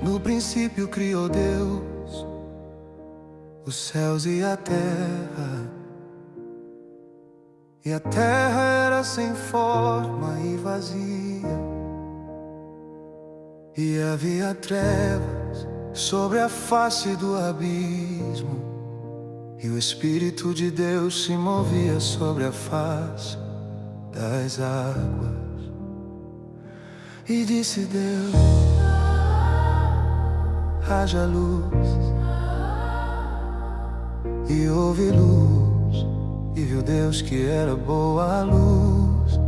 No princípio criou Deus os céus e a terra. E a terra era sem forma e vazia, e havia trevas sobre a face do abismo, e o Espírito de Deus se movia sobre a face das águas. E disse Deus: haja luz. E houve luz, e viu Deus que era boa a luz.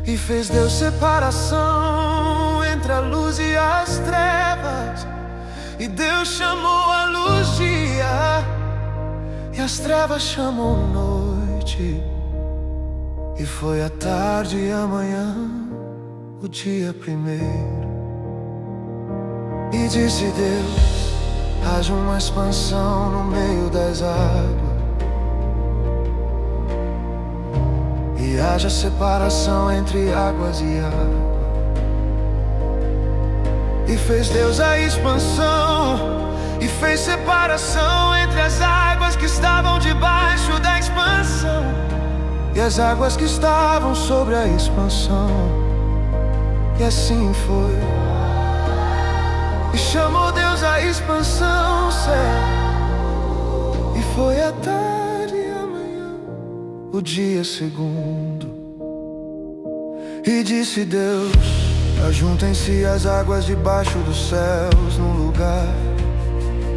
E fez Deus separação entre a luz e as trevas. E Deus chamou a luz dia, e as trevas chamou noite. E foi a tarde e a manhã, o dia primeiro. E disse Deus: haja uma expansão no meio das águas, e haja separação entre águas e água. E fez Deus a expansão, e fez separação entre as águas que estavam debaixo da expansão e as águas que estavam sobre a expansão. E assim foi. E chamou Deus a expansão céu. E foi a tarde e a manhã, o dia segundo. E disse Deus: ajuntem-se as águas debaixo dos céus num lugar,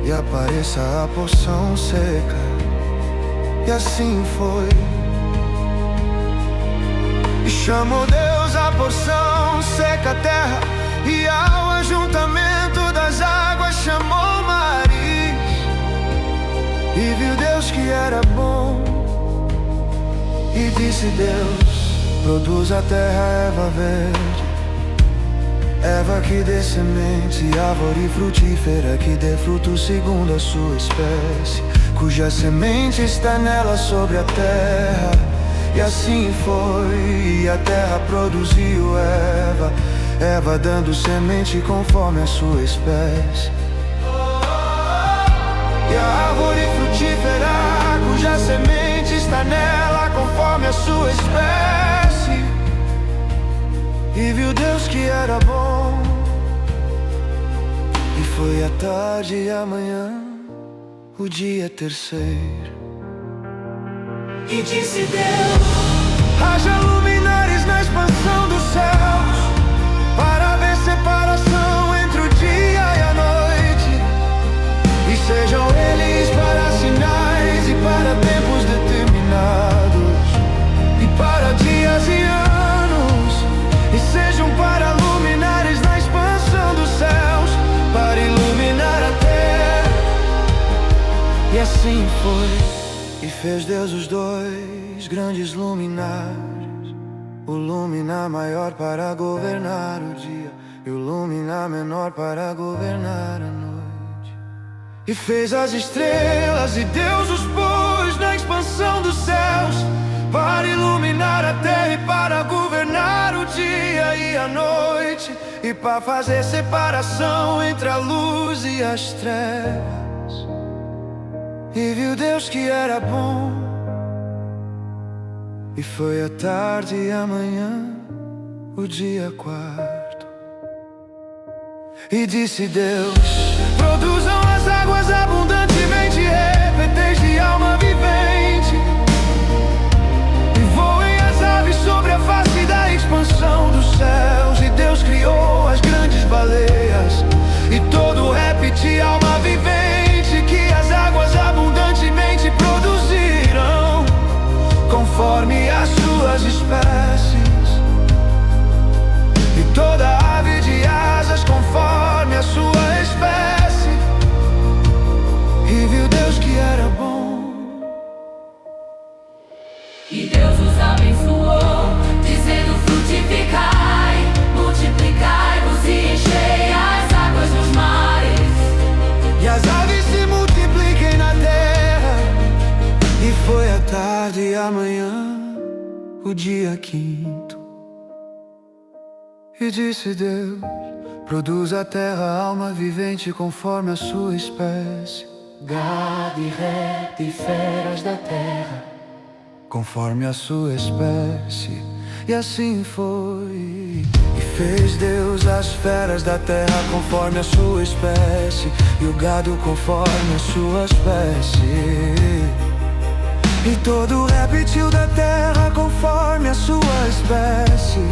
e apareça a porção seca. E assim foi. E chamou Deus a porção seca, a terra, e ao ajuntamento das águas chamou mares. E viu Deus que era bom. E disse Deus: produz a terra erva verde, erva que dê semente, árvore frutífera que dê fruto segundo a sua espécie, cuja semente está nela sobre a terra. E assim foi, e a terra produziu erva, erva dando semente conforme a sua espécie. E a árvore frutífera, cuja semente está nela conforme a sua espécie. E viu Deus que era bom. E foi a tarde e a manhã, o dia terceiro. E disse Deus: haja luminares na expansão dos céus, para haver separação entre o dia e a noite. E sejam eles para sinais e para tempos determinados, e para dias e anos. E sejam para luminares na expansão dos céus, para iluminar a terra. E assim foi. E fez Deus os dois grandes luminares, o luminar maior para governar o dia, e o luminar menor para governar a noite. E fez as estrelas, e Deus os pôs na expansão dos céus, para iluminar a terra e para governar o dia e a noite, e para fazer separação entre a luz e as trevas. E viu Deus que era bom. E foi a tarde e a manhã, o dia quarto. E disse Deus: produzam as águas abundantemente, répteis de alma vivente, e voem as aves sobre a face da expansão dos céus. E Deus criou as grandes baleias e todo réptil de alma vivente, que as águas abundantemente produziram conforme as suas espécies, e toda ave de asas conforme a sua espécie. E viu Deus que era bom. e Deus os abençoou, dizendo: frutificai, multiplicai-vos e enchei as águas dos mares. E as aves se multipliquem na terra. E foi a tarde e a manhã, o dia quinto. E disse Deus: produz a terra alma vivente conforme a sua espécie, Gado e réptil e feras da terra, conforme a sua espécie. E assim foi. E fez Deus as feras da terra conforme a sua espécie, e o gado conforme a sua espécie, e todo réptil da terra conforme a sua espécie.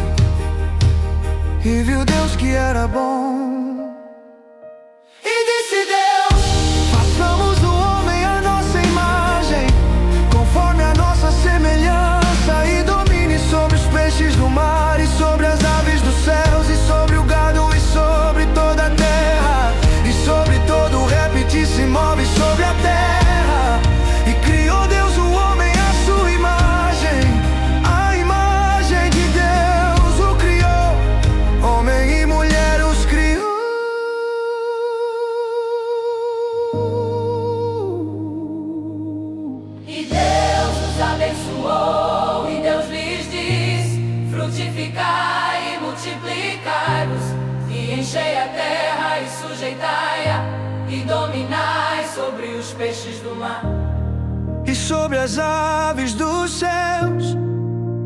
E viu Deus que era bom. E disse Deus: façamos o homem à nossa imagem, conforme a nossa semelhança, e domine sobre os peixes do mar, e sobre as aves dos céus, e sobre o gado, e sobre toda a terra, e sobre todo o réptil que se move sobre a terra. E criou Deus o homem à sua imagem, a imagem de Deus o criou, homem e mulher os criou. E Deus os abençoou, e Deus lhes diz: frutificai e multiplicai-vos, e enchei a terra e sujeitai-a, e dominai sobre os peixes do mar, E sobre as aves dos céus,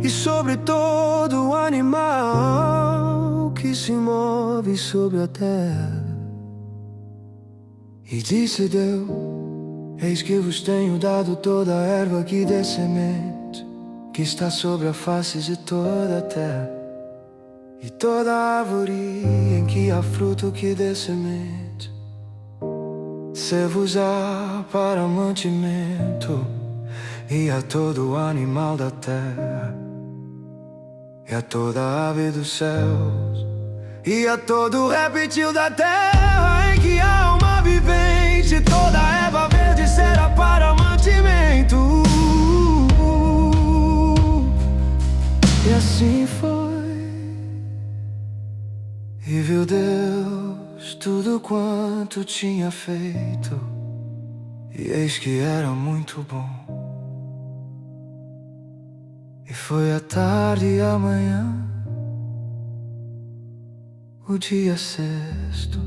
e sobre todo animal que se move sobre a terra. E disse Deus: eis que vos tenho dado toda a erva que dê semente, que está sobre a face de toda a terra, e toda árvore em que há fruto que dê semente, ser-vos-á para mantimento, e a todo animal da terra, e a toda ave dos céus, e a todo réptil da terra em que há alma vivente, toda erva verde será para mantimento. E assim foi. E viu Deus tudo quanto tinha feito, e eis que era muito bom. E foi a tarde e a manhã, o dia sexto.